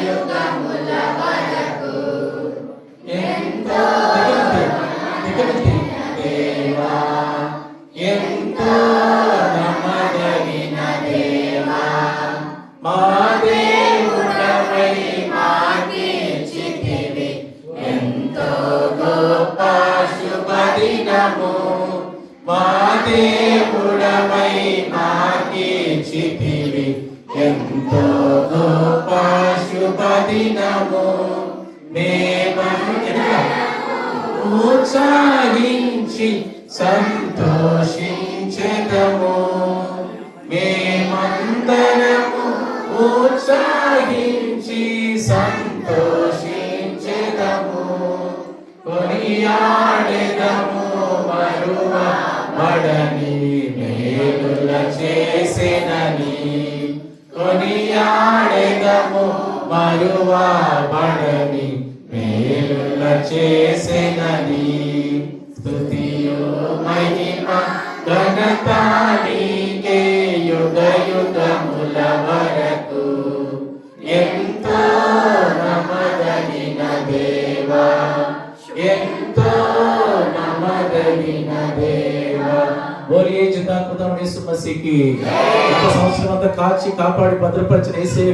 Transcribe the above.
యుగముల వరకు ఎంతో దిగమితి దేవా, ఎంతో నమ్మదగిన దేవా, మా దేవుడవై మాకీర్చితివి ఎంతో గొప్ప శుభదినము. మా దేవుడవై మాకీర్చితివి ఎంతో గొప్ప శుభదినము. ఉత్సాహించి సంతోషించెదము, మేమందరము ఉత్సాహించి సంతోషించెదము. కొనియాడెదము మరువబడని మేలుల చేసెనని, కొనియాడెదము మరువబడని మేలుల చేసెనని. స్తుతియు మహిమ ఘనత నీకే యుగ యుగముల వరకు. ఎంతో నమ్మదగిన దేవా, ఎంతో నమ్మదగిన దేవా. బోలియే జిందా ఖుదా యేసు మసీహ్ కి. ఒక సంవత్సరం అంతా కాచి కాపాడి భద్రపరిచిన యేసయ్య